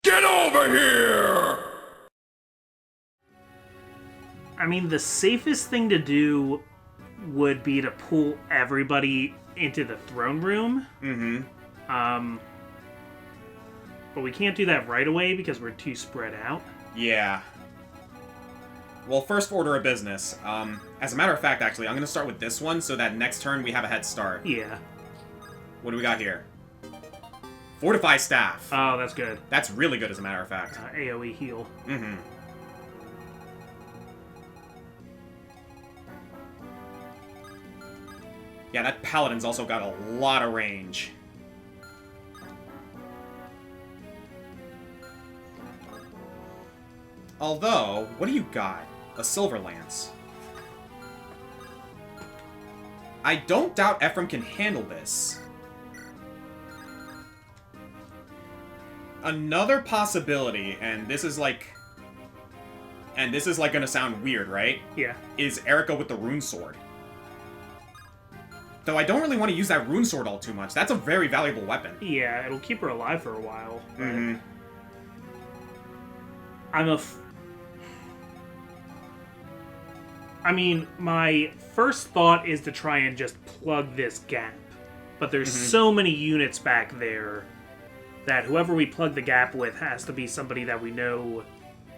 Get over here! I mean, the safest thing to do would be to pull everybody into the throne room. But we can't do that right away because we're too spread out. Yeah. Well, first order of business. As a matter of fact, actually, I'm going to start with this one so that next turn we have a head start. Yeah. What do we got here? Fortify staff. Oh, that's good. That's really good, as a matter of fact. AoE heal. Yeah, that paladin's also got a lot of range. Although, what do you got? A silver lance. I don't doubt Ephraim can handle this. Another possibility, and this is like gonna sound weird, right? Yeah. Is Erica with the rune sword. Though I don't really want to use that rune sword all too much. That's a very valuable weapon. Yeah, it'll keep her alive for a while. Mm-hmm. I mean, my first thought is to try and just plug this gap. But there's so many units back there that whoever we plug the gap with has to be somebody that we know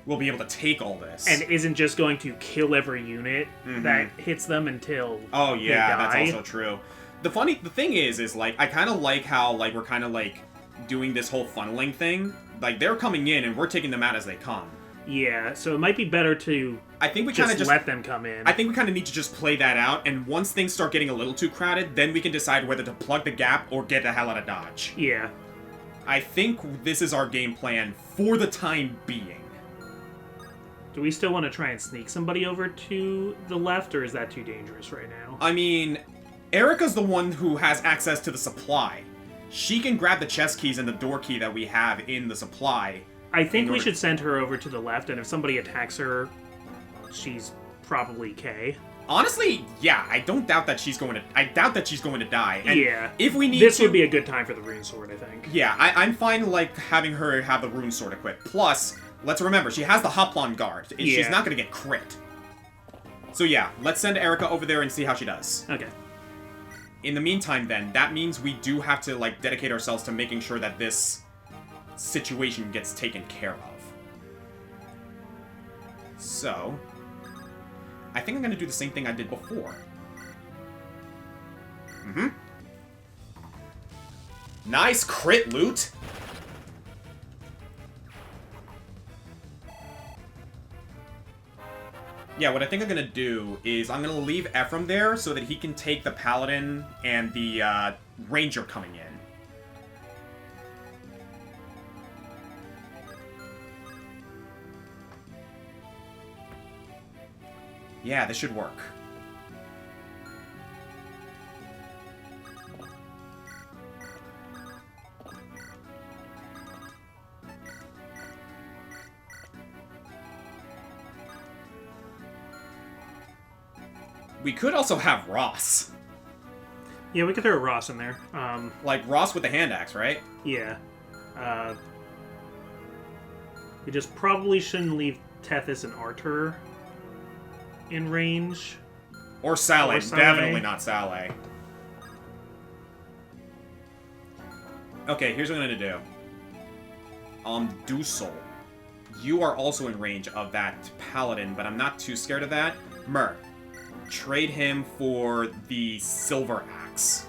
We'll be able to take all this. and isn't just going to kill every unit that hits them until oh yeah, they die. that's also true. The thing is like I kind of like how like we're kind of like doing this whole funneling thing. Like they're coming in and we're taking them out as they come. Yeah, so it might be better to I think we kind of just let them come in. I think we kind of need to just play that out, and once things start getting a little too crowded, then we can decide whether to plug the gap or get the hell out of Dodge. Yeah. I think this is our game plan for the time being. Do we still want to try and sneak somebody over to the left, or is that too dangerous right now? I mean, Erica's the one who has access to the supply. She can grab the chest keys and the door key that we have in the supply. I think we should send her over to the left, and if somebody attacks her, she's probably K. Honestly, yeah, I doubt that she's going to die. And yeah. If we need this would be a good time for the rune sword, I think. Yeah, I'm fine, like, having her have the rune sword equipped. Plus, let's remember, she has the Hoplon guard. She's not going to get crit. So yeah, let's send Erica over there and see how she does. Okay. In the meantime, then, that means we do have to, like, dedicate ourselves to making sure that this situation gets taken care of. So, I think I'm going to do the same thing I did before. Nice crit loot! Yeah, what I think I'm going to do is I'm going to leave Ephraim there so that he can take the Paladin and the Ranger coming in. Yeah, this should work. We could also have Ross. Yeah, we could throw Ross in there. Like Ross with the hand axe, right? Yeah. We just probably shouldn't leave Tethys and Artur in range. Or Sade. Or Sade. Definitely not Sade. Okay, here's what I'm going to do. Dusel. You are also in range of that Paladin, but I'm not too scared of that. Myr. Trade him for the Silver Axe.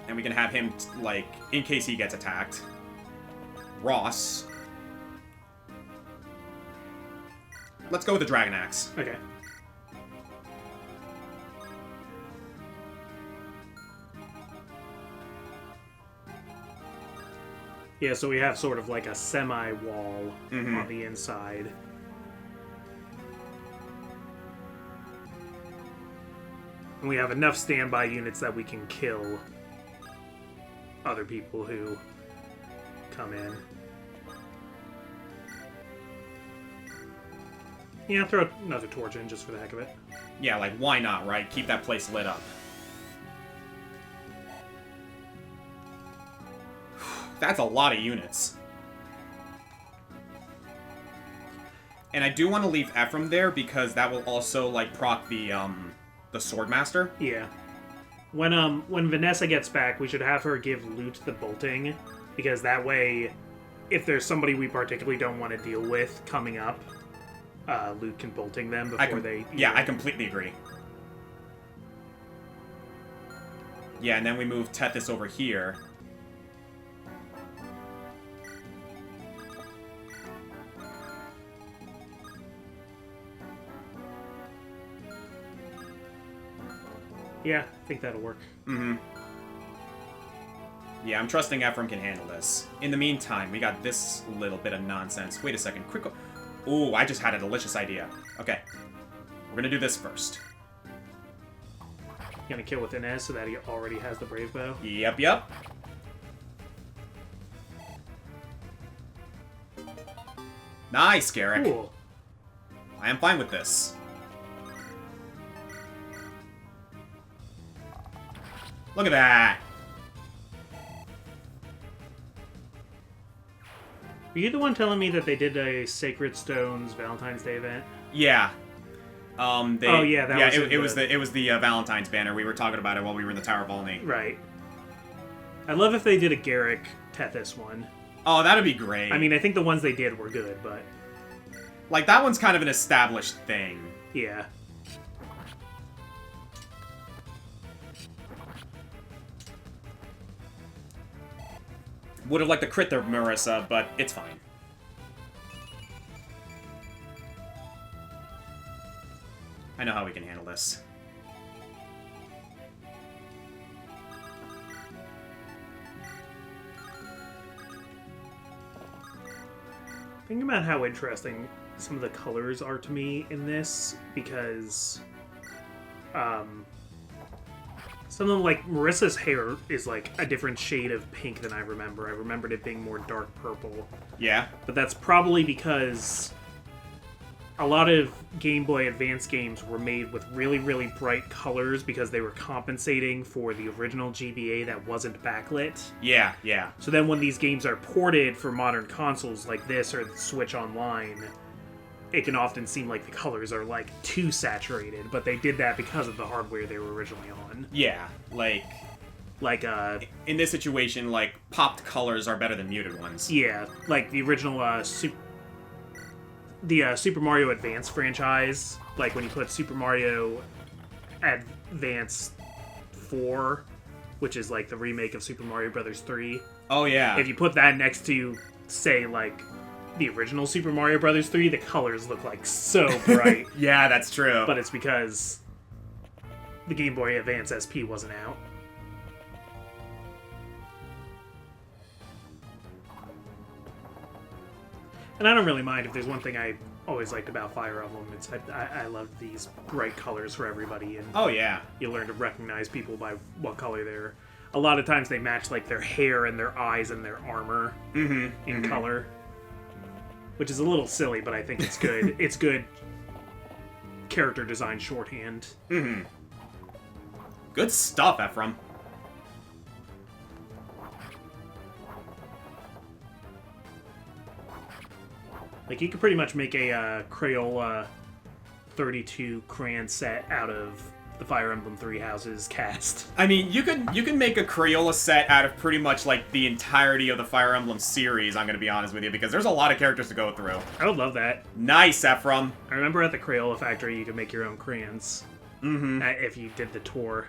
And we can have him, like, in case he gets attacked. Ross. Let's go with the Dragon Axe. Okay. Yeah, so we have sort of like a semi-wall on the inside. And we have enough standby units that we can kill other people who come in. Yeah, throw another torch in just for the heck of it. Yeah, like, why not, right? Keep that place lit up. That's a lot of units. And I do want to leave Ephraim there because that will also, like, proc the Swordmaster. Yeah. When Vanessa gets back, we should have her give Loot the bolting, because that way, if there's somebody we particularly don't want to deal with coming up, Loot can bolting them before they... Yeah, I completely agree. Yeah, and then we move Tethys over here. Yeah, I think that'll work. Mm-hmm. Yeah, I'm trusting Ephraim can handle this. In the meantime, we got this little bit of nonsense. Wait a second, quick... Ooh, I just had a delicious idea. Okay. We're gonna do this first. Gonna kill with Ignis so that he already has the Brave Bow? Yep. Nice, Garrick. Cool. I am fine with this. Look at that! Were you the one telling me that they did a Sacred Stones Valentine's Day event? Yeah. Oh yeah, it was the Valentine's banner. We were talking about it while we were in the Tower of Olney. Right. I'd love if they did a Garrick Tethys one. Oh, that'd be great. I mean, I think the ones they did were good, but... Like, that one's kind of an established thing. Yeah. Would have liked to crit there, Marissa, but it's fine. I know how we can handle this. Think about how interesting some of the colors are to me in this, because some of them, like, Marissa's hair is, like, a different shade of pink than I remember. I remembered it being more dark purple. Yeah? But that's probably because a lot of Game Boy Advance games were made with really, really bright colors because they were compensating for the original GBA that wasn't backlit. Yeah. So then when these games are ported for modern consoles like this or the Switch Online, it can often seem like the colors are, like, too saturated, but they did that because of the hardware they were originally on. Yeah, like... in this situation, like, popped colors are better than muted ones. Yeah, like the original Super Mario Advance franchise, like when you put Super Mario Advance 4, which is like the remake of Super Mario Bros. 3. Oh, yeah. If you put that next to, say, like, the original Super Mario Bros. 3, the colors look, like, so bright. Yeah, that's true. But it's because the Game Boy Advance SP wasn't out. And I don't really mind. If there's one thing I always liked about Fire Emblem, it's I loved these bright colors for everybody, and oh yeah, you learn to recognize people by what color they're. A lot of times they match, like, their hair and their eyes and their armor in color, which is a little silly, but I think it's good. It's good character design shorthand. Good stuff, Ephraim. Like, you could pretty much make a Crayola 32 crayon set out of the Fire Emblem Three Houses cast. I mean, you can make a Crayola set out of pretty much, like, the entirety of the Fire Emblem series, I'm gonna be honest with you, because there's a lot of characters to go through. I would love that. Nice, Ephraim. I remember at the Crayola factory you could make your own crayons. If you did the tour.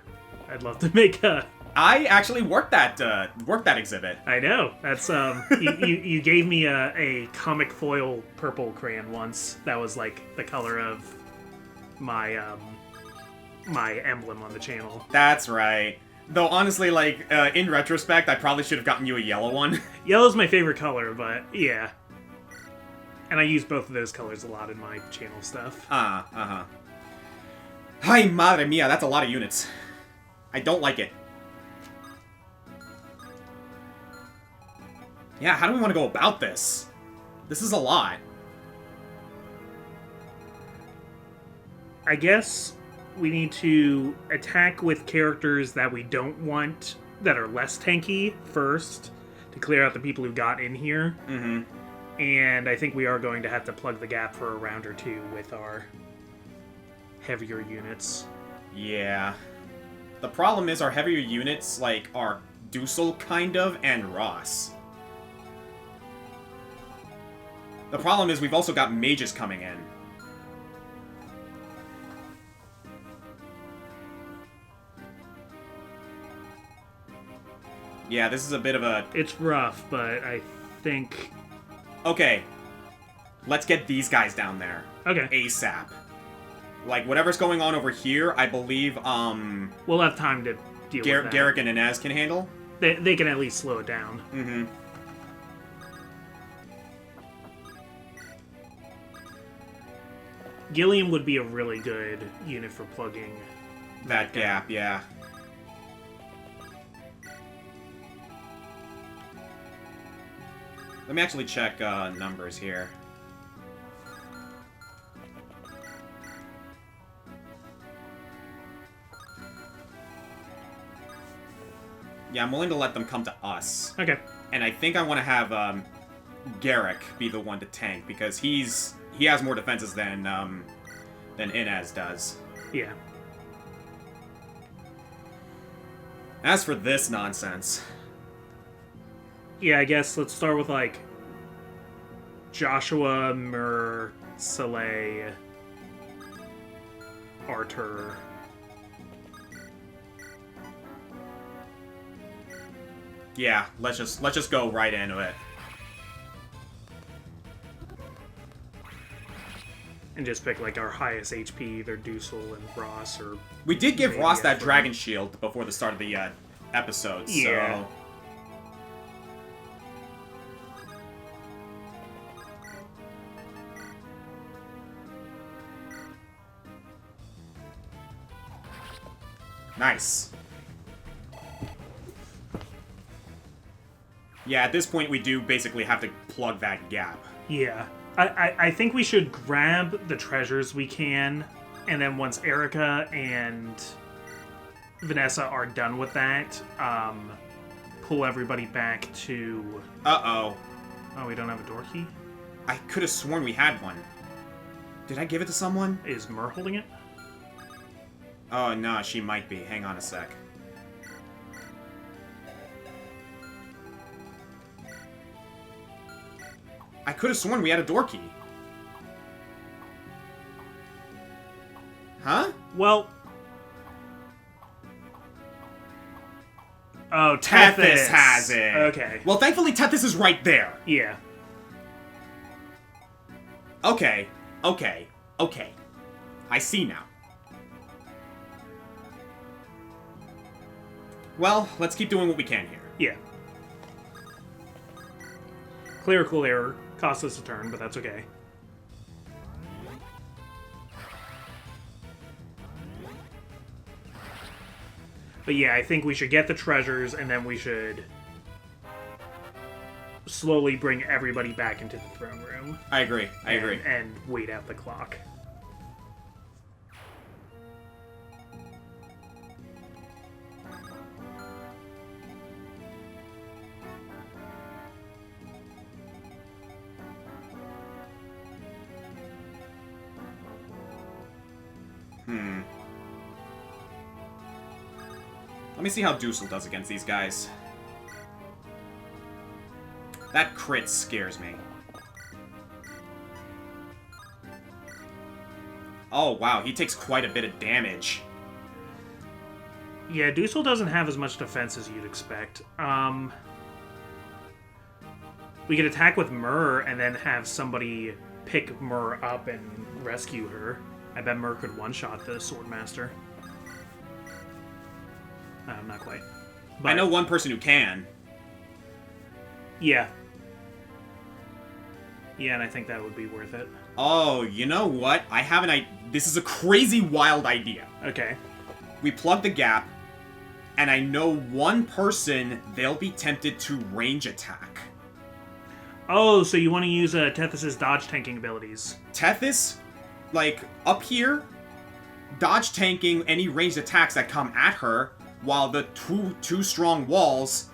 I'd love to make a... I actually worked that exhibit. I know. That's you gave me a ComicFoil purple crayon once. That was like the color of my my emblem on the channel. That's right. Though honestly, like in retrospect, I probably should have gotten you a yellow one. Yellow's my favorite color, but yeah. And I use both of those colors a lot in my channel stuff. Hi, madre mia, that's a lot of units. I don't like it. Yeah, how do we want to go about this? This is a lot. I guess we need to attack with characters that we don't want, that are less tanky first, to clear out the people who got in here. Mm-hmm. And I think we are going to have to plug the gap for a round or two with our heavier units. Yeah. The problem is our heavier units, like, are Dusel, kind of, and Ross. The problem is we've also got mages coming in. Yeah, this is a bit of a... It's rough, but I think... Okay. Let's get these guys down there. Okay. ASAP. Like, whatever's going on over here, I believe, we'll have time to deal with that. Garrick and Inez can handle. They can at least slow it down. Mm-hmm. Gilliam would be a really good unit for plugging That gap, yeah. Let me actually check numbers here. Yeah, I'm willing to let them come to us. Okay. And I think I want to have Garrick be the one to tank, because he has more defenses than Inez does. Yeah. As for this nonsense... Yeah, I guess let's start with, like, Joshua, Soleil, Artur. Yeah, let's just go right into it. And just pick, like, our highest HP, either Dusel and Ross, or... We did give maybe Ross that Ephraim. dragon shield before the start of the episode, Yeah. so... Nice. Yeah, at this point we do basically have to plug that gap. Yeah. I think we should grab the treasures we can, and then once Erica and Vanessa are done with that, pull everybody back to... Uh-oh. Oh, we don't have a door key? I could have sworn we had one. Did I give it to someone? Is Mer holding it? Oh, no, she might be. Hang on a sec. I could have sworn we had a door key. Huh? Well... Oh, Tethys has it. Okay. Well, thankfully Tethys is right there. Yeah. Okay. Okay. Okay. I see now. Well, let's keep doing what we can here. Yeah. Clerical error cost us a turn, but that's okay. But yeah, I think we should get the treasures, and then we should slowly bring everybody back into the throne room. I agree. I agree. And wait out the clock. Let me see how Dusel does against these guys. That crit scares me. Oh, wow, he takes quite a bit of damage. Yeah, Dusel doesn't have as much defense as you'd expect. We could attack with Mer and then have somebody pick Mer up and rescue her. I bet Mer could one-shot the Swordmaster. Not quite. But, I know one person who can. Yeah. Yeah, and I think that would be worth it. Oh, you know what? I have an idea. This is a crazy, wild idea. Okay. We plug the gap, and I know one person they'll be tempted to range attack. Oh, so you want to use Tethys' dodge tanking abilities. Tethys, like, up here, dodge tanking any ranged attacks that come at her, while the two strong walls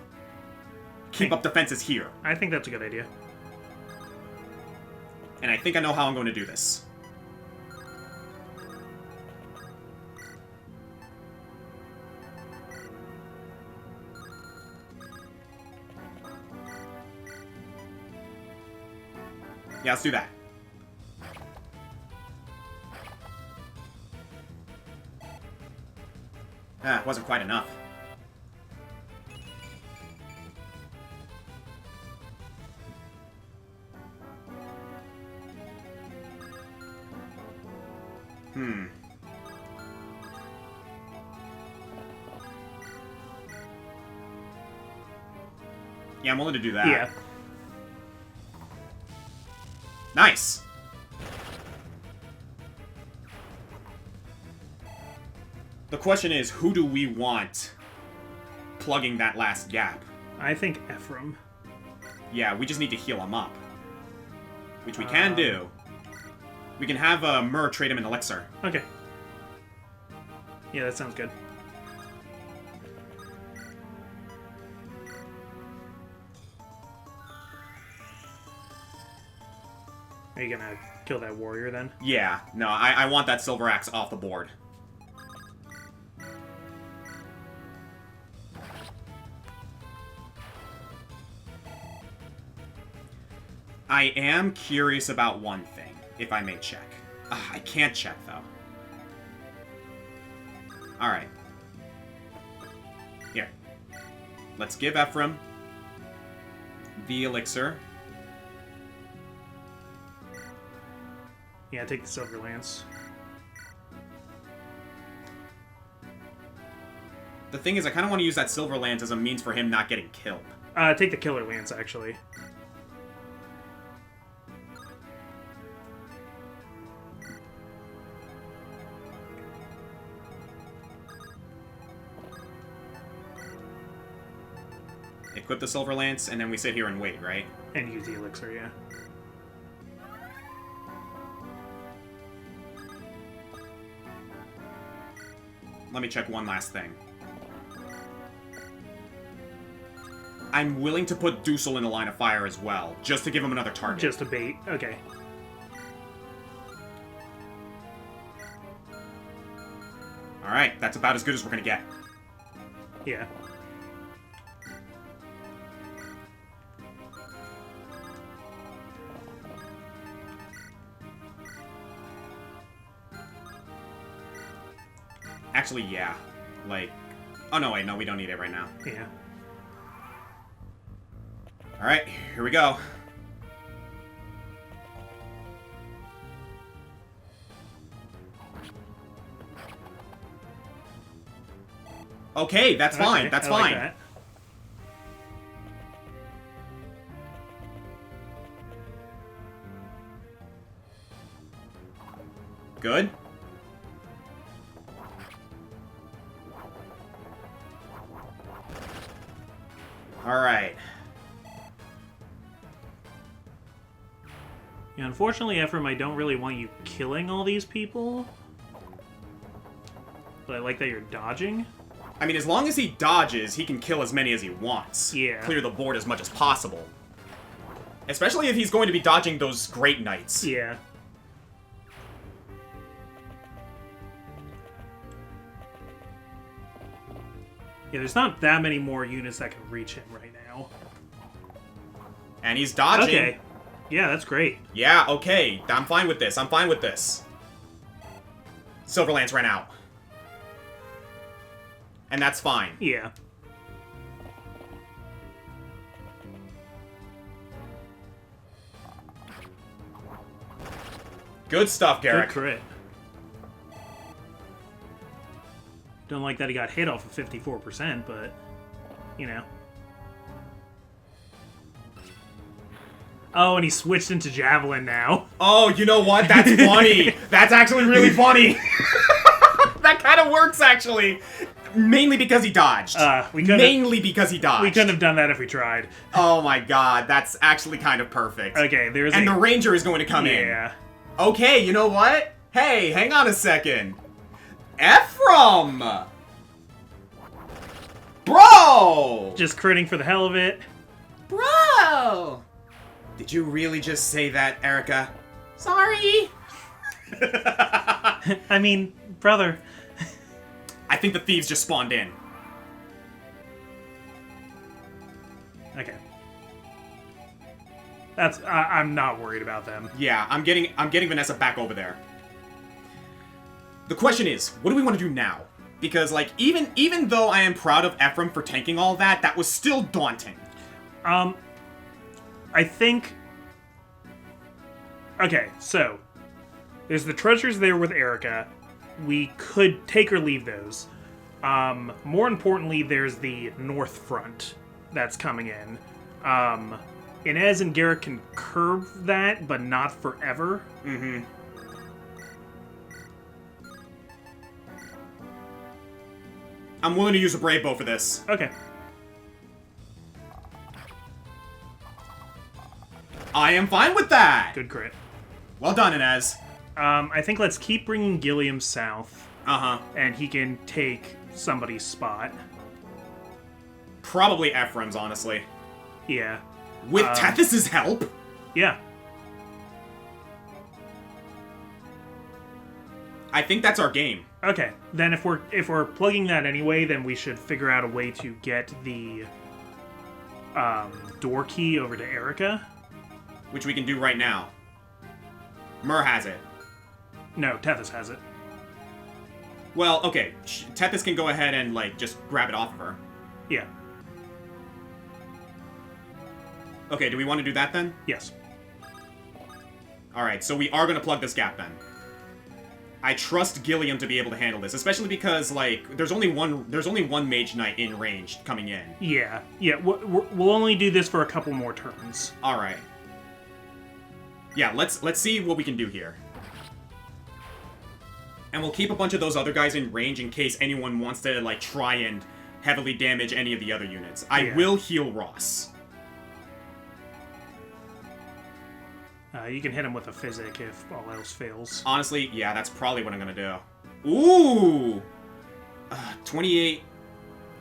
keep up defenses here. I think that's a good idea. And I think I know how I'm going to do this. Yeah, let's do that. Ah, it wasn't quite enough. Yeah, I'm willing to do that. Yeah. Nice! The question is, who do we want plugging that last gap? I think Ephraim. Yeah, we just need to heal him up. Which we can do. We can have Myrrh trade him an elixir. Okay. Yeah, that sounds good. Are you gonna kill that warrior then? Yeah, no, I want that silver axe off the board. I am curious about one thing, if I may check. I can't check, though. Alright. Here. Let's give Ephraim the elixir. Yeah, take the silver lance. The thing is, I kind of want to use that silver lance as a means for him not getting killed. Take the killer lance, actually. Equip the silver lance, and then we sit here and wait, right? And use the elixir, yeah. Let me check one last thing. I'm willing to put Dusel in the line of fire as well, just to give him another target. Just a bait, okay. Alright, that's about as good as we're gonna get. Yeah. Actually, yeah. Like... Oh, no, wait, no, we don't need it right now. Yeah. Alright, here we go. Okay, that's fine, Okay, that's I like fine. that. Good. Alright. Yeah, unfortunately, Ephraim, I don't really want you killing all these people. But I like that you're dodging. I mean, as long as he dodges, he can kill as many as he wants. Yeah. Clear the board as much as possible. Especially if he's going to be dodging those Great Knights. Yeah. Yeah, there's not that many more units that can reach him right now. And he's dodging. Okay. Yeah, that's great. Yeah, okay. I'm fine with this. I'm fine with this. Silverlance ran out. And that's fine. Yeah. Good stuff, Garrick. Good crit. Don't like that he got hit off of 54%, but, you know. Oh, and he switched into Javelin now. Oh, you know what? That's funny. That's actually really funny. That kind of works, actually. Mainly because he dodged. Mainly because he dodged. We couldn't have done that if we tried. Oh my god, that's actually kind of perfect. Okay, there's And the Ranger is going to come in. Yeah. Okay, you know what? Hey, hang on a second. Ephraim! Bro! Just critting for the hell of it. No! Did you really just say that, Erica? Sorry! I mean, brother. I think the thieves just spawned in. Okay. That's I'm not worried about them. Yeah, I'm getting Vanessa back over there. The question is, what do we want to do now? Because like even though I am proud of Ephraim for tanking all that, that was still daunting. I think. Okay, so there's the treasures there with Erica. We could take or leave those. More importantly, there's the North Front that's coming in. Inez and Garrett can curb that, but not forever. Mm-hmm. I'm willing to use a Brave Bow for this. Okay. I am fine with that! Good crit. Well done, Inez. I think let's keep bringing Gilliam south. Uh-huh. And he can take somebody's spot. Probably Ephraim's, honestly. Yeah. With Tethys' help? Yeah. I think that's our game. Okay. Then if we're plugging that anyway, then we should figure out a way to get the door key over to Erica. Which we can do right now. Mur has it. No, Tethys has it. Well, okay. Tethys can go ahead and, like, just grab it off of her. Yeah. Okay, do we want to do that then? Yes. Alright, so we are going to plug this gap then. I trust Gilliam to be able to handle this, especially because, like, there's only one Mage Knight in range coming in. Yeah. Yeah, we'll only do this for a couple more turns. Alright. Yeah, let's see what we can do here. And we'll keep a bunch of those other guys in range in case anyone wants to, like, try and heavily damage any of the other units. I will heal Ross. You can hit him with a physic if all else fails. Honestly, yeah, that's probably what I'm gonna do. Ooh! 28,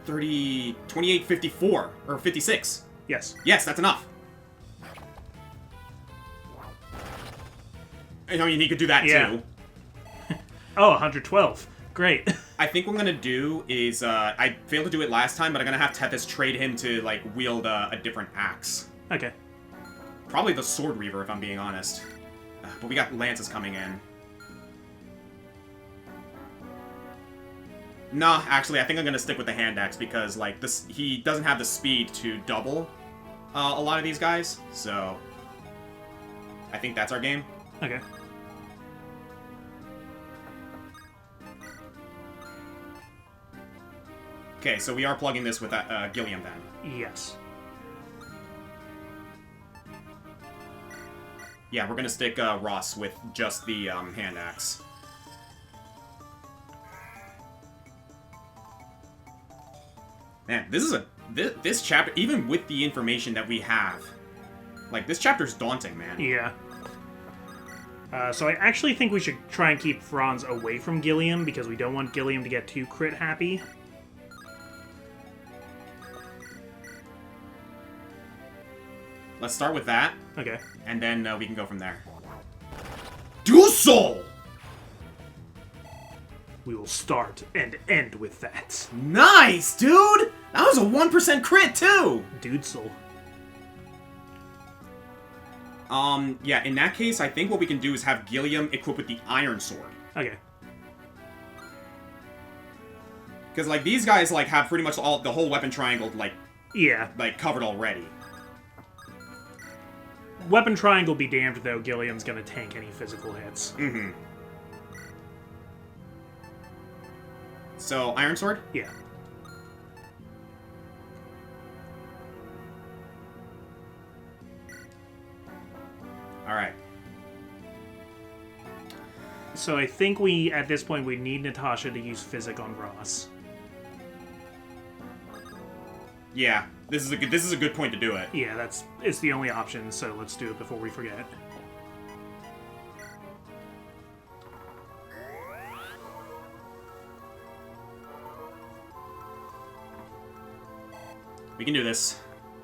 30, 28, 54, or 56. Yes. Yes, that's enough. I mean, he could do that too. Oh, 112. Great. I think what I'm gonna do is, I failed to do it last time, but I'm gonna have Tethys trade him to, like, wield a different axe. Okay. Probably the Sword Reaver, if I'm being honest. But we got lances coming in. Nah, actually, I think I'm gonna stick with the hand axe because, like, he doesn't have the speed to double a lot of these guys, so I think that's our game. Okay. Okay, so we are plugging this with Gilliam then. Yes. Yeah, we're gonna stick Ross with just the hand axe. Man, this chapter, even with the information that we have, like, this chapter's daunting, man. Yeah. So I actually think we should try and keep Franz away from Gilliam because we don't want Gilliam to get too crit happy. Let's start with that. Okay. And then we can go from there. Dual Soul! We will start and end with that. Nice, dude! That was a 1% crit, too! Dude soul. Yeah, in that case, I think what we can do is have Gilliam equipped with the Iron Sword. Okay. Because, like, these guys, like, have pretty much the whole weapon triangle, like... Yeah. Like, covered already. Weapon triangle be damned, though. Gilliam's gonna tank any physical hits. Mm-hmm. So, Iron Sword? Yeah. Alright. So I think at this point, we need Natasha to use physic on Ross. Yeah, this is a good point to do it. Yeah, it's the only option, so let's do it before we forget. We can do this.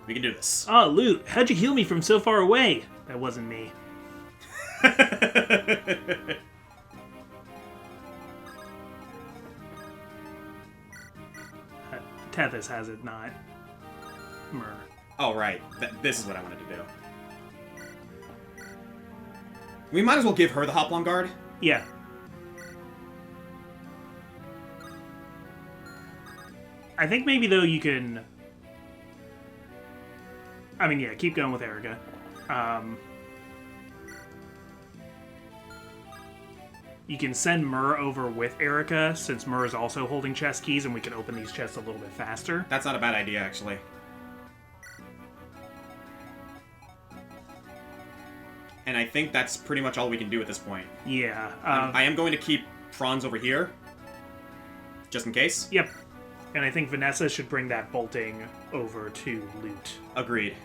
We can do this. Oh, Loot, how'd you heal me from so far away? That wasn't me. Tethys has it, not Myrrh. Oh, right. This is what I wanted to do. We might as well give her the Hoplon Guard. Yeah. I think maybe, though, you can... I mean, yeah, keep going with Erica. You can send Myrrh over with Erica, since Myrrh is also holding chest keys, and we can open these chests a little bit faster. That's not a bad idea, actually. And I think that's pretty much all we can do at this point. Yeah. I am going to keep Franz over here, just in case. Yep. And I think Vanessa should bring that bolting over to Loot. Agreed.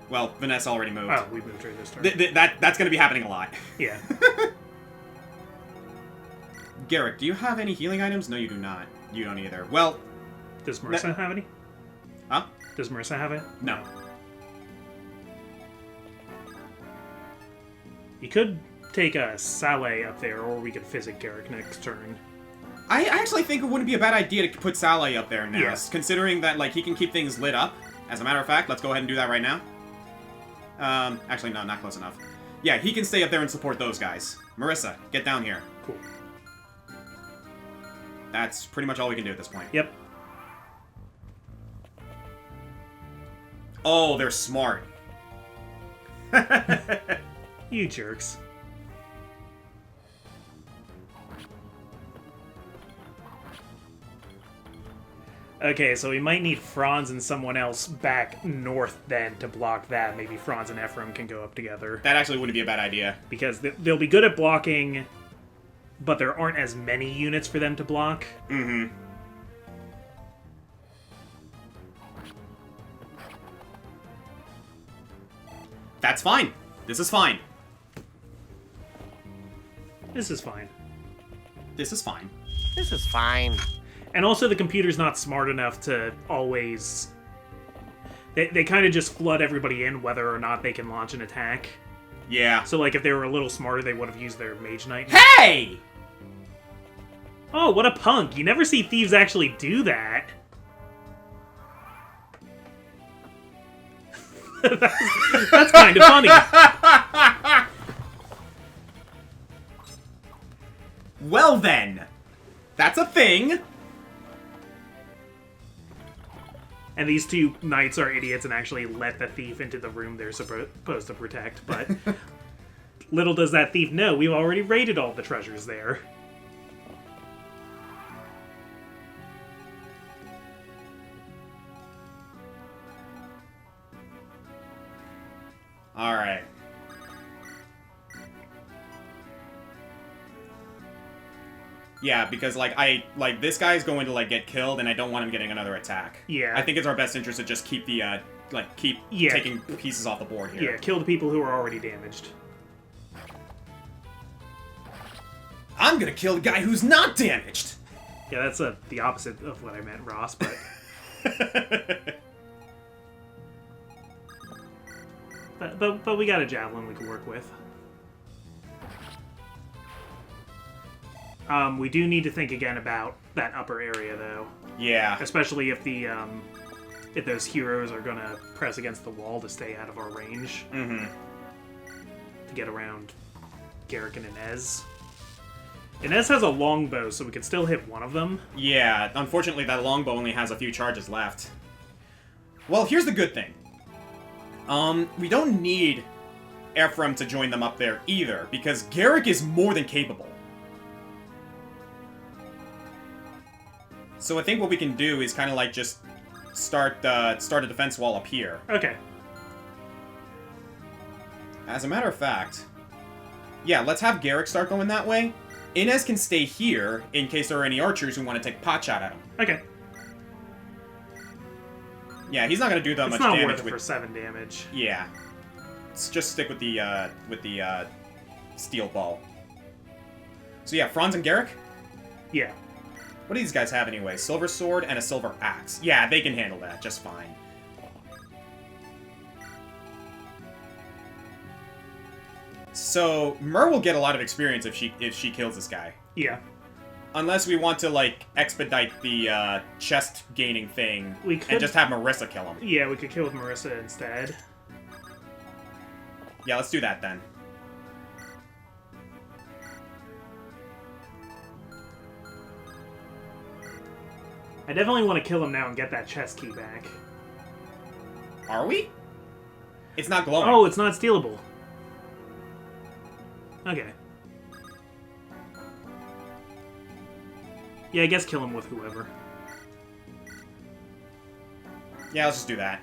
Well, Vanessa already moved. Oh, we moved her this turn. That's going to be happening a lot. Yeah. Garrick, do you have any healing items? No, you do not. You don't either. Well... Does Marissa have any? Huh? Does Marissa have it? No. You could take a Sade up there, or we could physic Garrick next turn. I actually think it wouldn't be a bad idea to put Sade up there now, Yes. considering that, like, he can keep things lit up. As a matter of fact, let's go ahead and do that right now. Actually, no, not close enough. Yeah, he can stay up there and support those guys. Marissa, get down here. Cool. That's pretty much all we can do at this point. Yep. Oh, they're smart. You jerks. Okay, so we might need Franz and someone else back north then to block that. Maybe Franz and Ephraim can go up together. That actually wouldn't be a bad idea. Because they'll be good at blocking, but there aren't as many units for them to block. Mm-hmm. That's fine. This is fine. This is fine. This is fine. This is fine. And also, the computer's not smart enough to always... They kind of just flood everybody in whether or not they can launch an attack. Yeah. So, like, if they were a little smarter, they would have used their Mage Knight. Hey! Oh, what a punk. You never see thieves actually do that. That's kind of funny. Well then, that's a thing. And these two knights are idiots and actually let the thief into the room they're supposed to protect, but little does that thief know, we've already raided all the treasures there. Alright. Yeah, because, like, this guy's going to, like, get killed, and I don't want him getting another attack. Yeah. I think it's our best interest to just keep the, taking pieces off the board here. Yeah, kill the people who are already damaged. I'm gonna kill the guy who's not damaged! Yeah, that's the opposite of what I meant, Ross, but... but we got a javelin we can work with. We do need to think again about that upper area, though. Yeah. Especially if the if those heroes are gonna press against the wall to stay out of our range. Mm-hmm. To get around Garrick and Inez. Inez has a longbow, so we could still hit one of them. Yeah, unfortunately that longbow only has a few charges left. Well, here's the good thing. We don't need Ephraim to join them up there either, because Garrick is more than capable. So I think what we can do is kind of like just start a defense wall up here. Okay. As a matter of fact, yeah, let's have Garrick start going that way. Inez can stay here in case there are any archers who want to take pot shot at him. Okay. Yeah, he's not going to do that much damage. It's damage. not worth it for 7 damage. Yeah. Let's just stick with the steel ball. So yeah, Franz and Garrick? Yeah. What do these guys have anyway? Silver sword and a silver axe. Yeah, they can handle that just fine. So, Myr will get a lot of experience if she kills this guy. Yeah. Unless we want to, like, expedite the chest gaining thing and just have Marissa kill him. Yeah, we could kill with Marissa instead. Yeah, let's do that then. I definitely want to kill him now and get that chest key back. Are we? It's not glowing. Oh, it's not stealable. Okay. Yeah, I guess kill him with whoever. Yeah, let's just do that.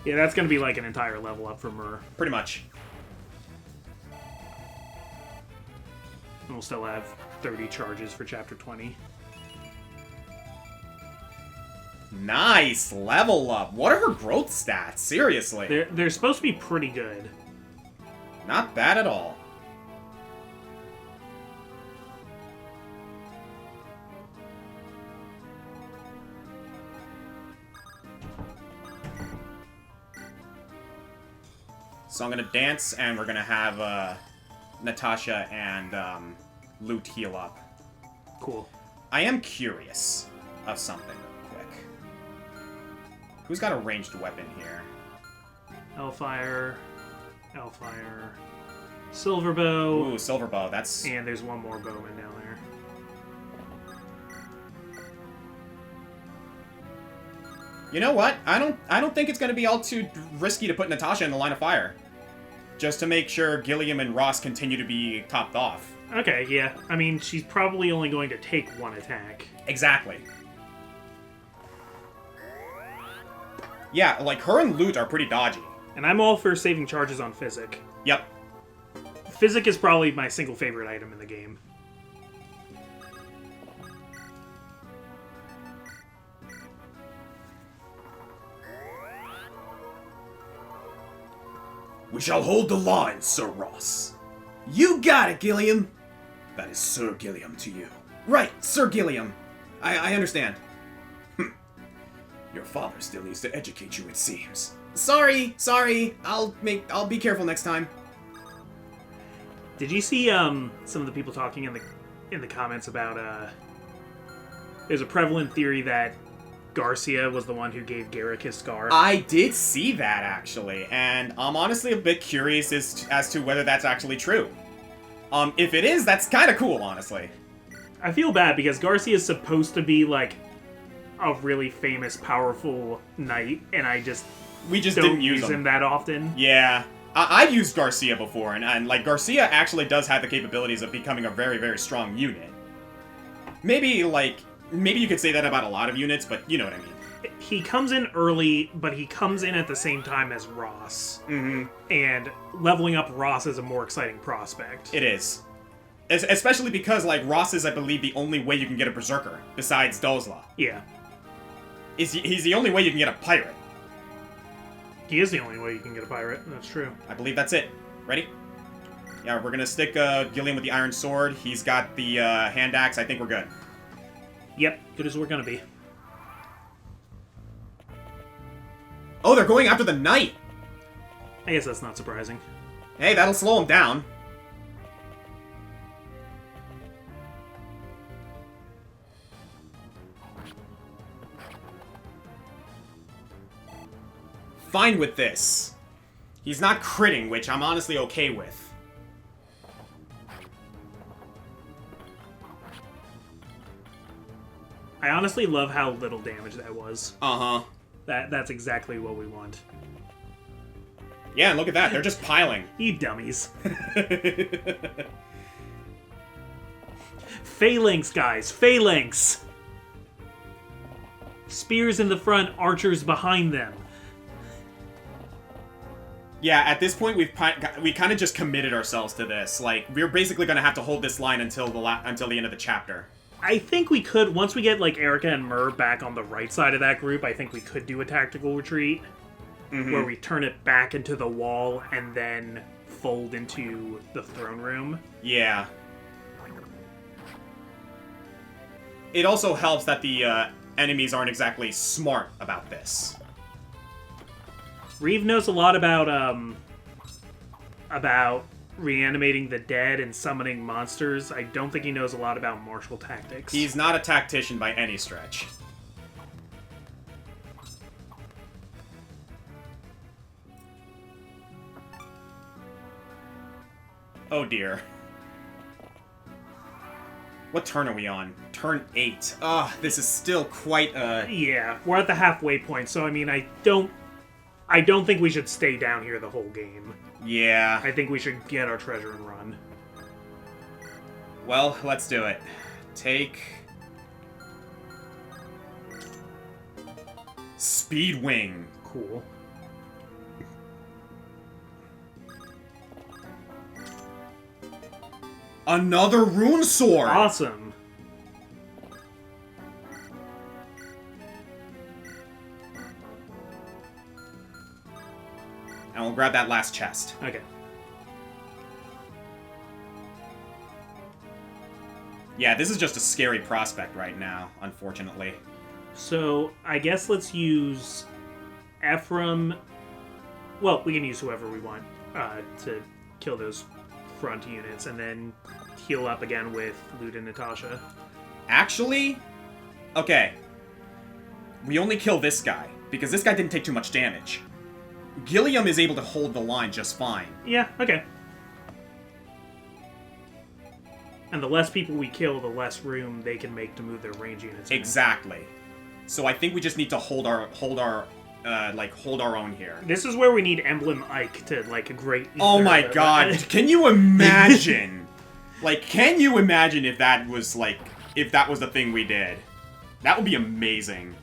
Yeah, that's gonna be like an entire level up for Myr. Pretty much. And we'll still have 30 charges for Chapter 20. Nice! Level up! What are her growth stats? Seriously. They're supposed to be pretty good. Not bad at all. So I'm gonna dance, and we're gonna have Natasha and Lute heal up. Cool. I am curious of something real quick. Who's got a ranged weapon here? Hellfire, Silverbow. Ooh, Silverbow, that's... And there's one more bowman down there. You know what? I don't think it's gonna be all too risky to put Natasha in the line of fire. Just to make sure Gilliam and Ross continue to be topped off. Okay, yeah. I mean, she's probably only going to take one attack. Exactly. Yeah, like, her and Lute are pretty dodgy. And I'm all for saving charges on Physic. Yep. Physic is probably my single favorite item in the game. We shall hold the line, Sir Ross. You got it, Gilliam! That is Sir Gilliam to you. Right, Sir Gilliam. I understand. Your father still needs to educate you, it seems. Sorry. I'll be careful next time. Did you see some of the people talking in the comments about there's a prevalent theory that Garcia was the one who gave Garrick his scar? I did see that, actually, and I'm honestly a bit curious as to whether that's actually true. If it is, that's kind of cool, honestly. I feel bad because Garcia is supposed to be, like, a really famous, powerful knight, and we just don't didn't use him that often. Yeah. I've used Garcia before, and, like, Garcia actually does have the capabilities of becoming a very, very strong unit. Maybe you could say that about a lot of units, but you know what I mean. He comes in early, but he comes in at the same time as Ross. Mm-hmm. And leveling up Ross is a more exciting prospect. It is. Especially because, like, Ross is, I believe, the only way you can get a Berserker, besides Dozla. Yeah. He's the only way you can get a Pirate. He is the only way you can get a pirate, that's true. I believe that's it. Ready? Yeah, we're gonna stick Gilliam with the Iron Sword. He's got the Hand Axe. I think we're good. Yep, good as we're gonna be. Oh, they're going after the Knight! I guess that's not surprising. Hey, that'll slow him down. Fine with this. He's not critting, which I'm honestly okay with. I honestly love how little damage that was. Uh-huh. That's exactly what we want. Yeah, and look at that. They're just piling. You dummies. Phalanx, guys. Phalanx! Spears in the front, archers behind them. Yeah, at this point, we kind of just committed ourselves to this. Like, we're basically going to have to hold this line until the end of the chapter. I think we could, once we get, like, Erica and Myr back on the right side of that group, I think we could do a tactical retreat. Mm-hmm. Where we turn it back into the wall and then fold into the throne room. Yeah. It also helps that the enemies aren't exactly smart about this. Reeve knows a lot about about reanimating the dead and summoning monsters. I don't think he knows a lot about martial tactics. He's not a tactician by any stretch. Oh dear. What turn are we on? Turn 8. Ugh, this is still quite Yeah, we're at the halfway point, so I mean, I don't think we should stay down here the whole game. Yeah. I think we should get our treasure and run. Well, let's do it. Take... Speed Wing. Cool. Another rune sword! Awesome. And we'll grab that last chest. Okay. Yeah, this is just a scary prospect right now, unfortunately. So, I guess let's use Ephraim. Well, we can use whoever we want to kill those front units, and then heal up again with Lute and Natasha. Actually, okay. We only kill this guy, because this guy didn't take too much damage. Gilliam is able to hold the line just fine. Yeah, okay. And the less people we kill, the less room they can make to move their range units in. Exactly. So I think we just need to hold our own here. This is where we need Emblem Ike to, like, a great... Oh my god, can you imagine? Can you imagine if that was, if that was the thing we did? That would be amazing.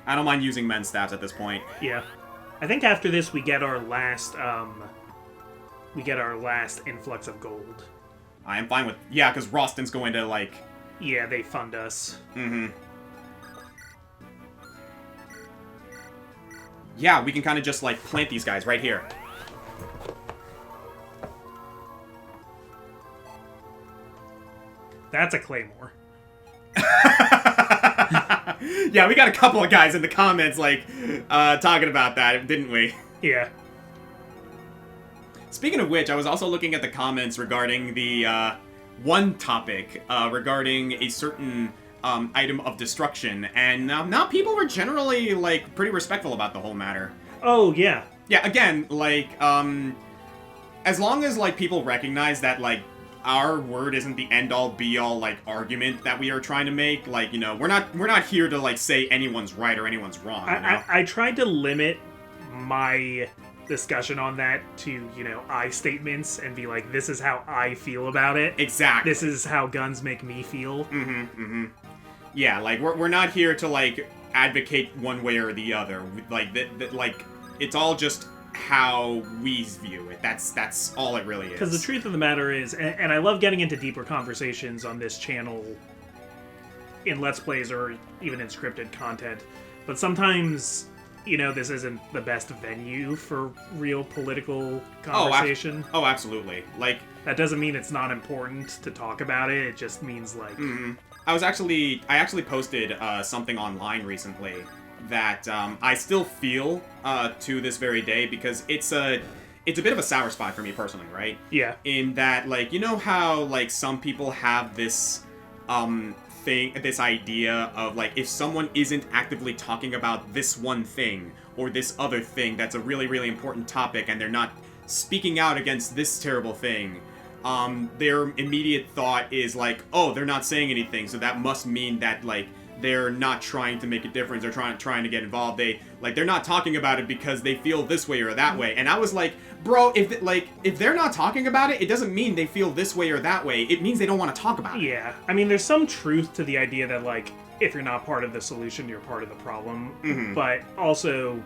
I don't mind using men's stats at this point. Yeah. I think after this we get our last, influx of gold. I am fine with... Yeah, because Roston's going to, Yeah, they fund us. Mm-hmm. Yeah, we can kind of just, plant these guys right here. That's a claymore. Yeah, we got a couple of guys in the comments, talking about that, didn't we? Yeah. Speaking of which, I was also looking at the comments regarding the, one topic, regarding a certain, item of destruction, and now people were generally, pretty respectful about the whole matter. Oh, yeah. Yeah, again, as long as, people recognize that, our word isn't the end-all, be-all, argument that we are trying to make, we're not here to, say anyone's right or anyone's wrong, I tried to limit my discussion on that to, I statements and be like, this is how I feel about it. Exactly. This is how guns make me feel. Mm-hmm, mm-hmm. Yeah, we're not here to, advocate one way or the other. It's all just how we view it. That's all it really is. Because the truth of the matter is, and I love getting into deeper conversations on this channel in Let's Plays or even in scripted content, but sometimes, this isn't the best venue for real political conversation. Oh, absolutely. That doesn't mean it's not important to talk about it, it just means, Mm-hmm. I actually posted something online recently that I still feel to this very day, because it's a bit of a sour spot for me personally, right? Yeah. In that, how, some people have this this idea of, if someone isn't actively talking about this one thing or this other thing that's a really, really important topic, and they're not speaking out against this terrible thing, their immediate thought is oh, they're not saying anything, so that must mean that, they're not trying to make a difference, or trying to get involved. They're not talking about it because they feel this way or that way. And I was like, bro, if they're not talking about it, it doesn't mean they feel this way or that way. It means they don't want to talk about it. Yeah. I mean, there's some truth to the idea that, if you're not part of the solution, you're part of the problem. Mm-hmm. But also,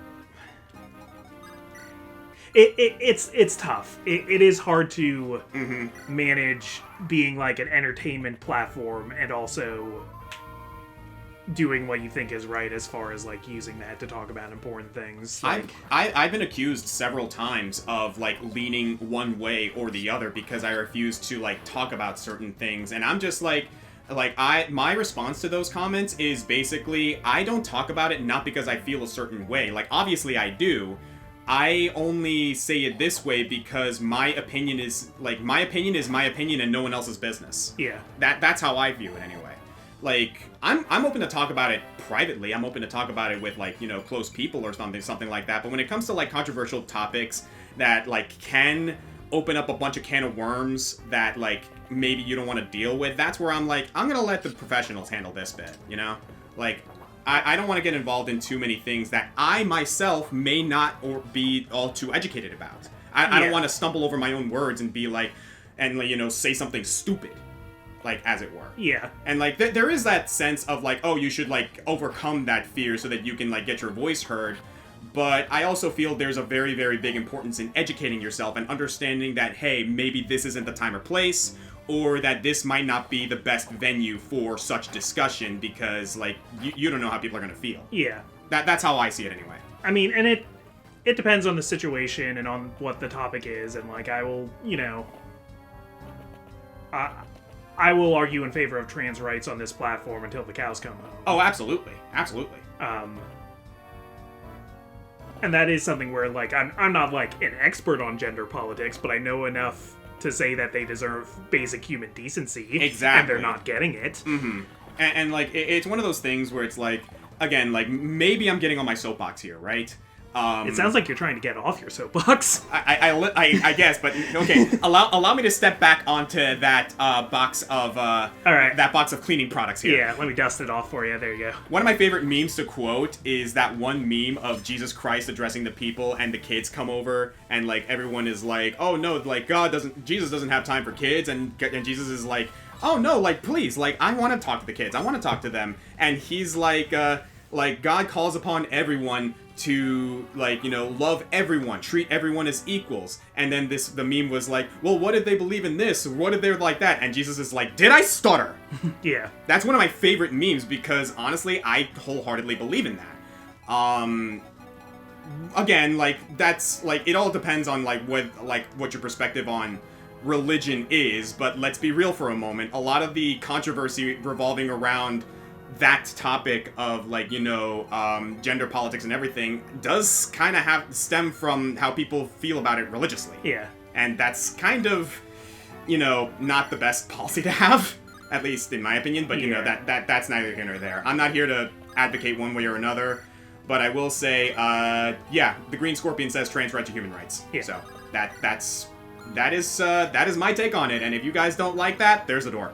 it's tough. It is hard to Mm-hmm. manage being, an entertainment platform and also doing what you think is right as far as using that to talk about important things. I've been accused several times of leaning one way or the other because I refuse to talk about certain things, and I'm just like, my response to those comments is basically, I don't talk about it not because I feel a certain way. Like, obviously I do. I only say it this way because my opinion is my opinion and no one else's business. Yeah. That's how I view it anyway. Like, I'm open to talk about it privately. I'm open to talk about it with, like, you know, close people or something like that. But when it comes to, like, controversial topics that, like, can open up a bunch of can of worms that, like, maybe you don't want to deal with, that's where I'm like, I'm gonna let the professionals handle this bit, you know? Like, I don't want to get involved in too many things that I myself may not or be all too educated about. I don't want to stumble over my own words and be like, and, you know, say something stupid, like, as it were. Yeah. And, like, there is that sense of, like, oh, you should, like, overcome that fear so that you can, like, get your voice heard. But I also feel there's a very, very big importance in educating yourself and understanding that, hey, maybe this isn't the time or place, or that this might not be the best venue for such discussion because, like, you don't know how people are going to feel. Yeah. That's how I see it anyway. I mean, and it depends on the situation and on what the topic is, and, like, I will, you know, I will argue in favor of trans rights on this platform until the cows come home. Oh, absolutely. Absolutely. And that is something where, like, I'm not, like, an expert on gender politics, but I know enough to say that they deserve basic human decency. Exactly. And they're not getting it. Mm-hmm. And like, it's one of those things where it's like, again, like, maybe I'm getting on my soapbox here, right? It sounds like you're trying to get off your soapbox. I guess, but okay. Allow me to step back onto that box of All right. that box of cleaning products here. Yeah, let me dust it off for you. There you go. One of my favorite memes to quote is that one meme of Jesus Christ addressing the people, and the kids come over, and, like, everyone is like, "Oh no, like, Jesus doesn't have time for kids," and Jesus is like, "Oh no, like, please, like, I want to talk to the kids. I want to talk to them," and he's like, God calls upon everyone to, like, you know, love everyone, treat everyone as equals. And then the meme was like, well, what if they believe in this? What if they're like that? And Jesus is like, did I stutter? Yeah. That's one of my favorite memes because, honestly, I wholeheartedly believe in that. Again, like, that's, like, it all depends on, like, what your perspective on religion is, but let's be real for a moment. A lot of the controversy revolving around that topic of, like, you know, gender politics and everything does kind of stem from how people feel about it religiously. Yeah. And that's kind of, you know, not the best policy to have, at least in my opinion, but, you know, that's neither here nor there. I'm not here to advocate one way or another, but I will say, yeah, the Green Scorpion says trans rights are human rights. Yeah. So that is my take on it, and if you guys don't like that, there's the door.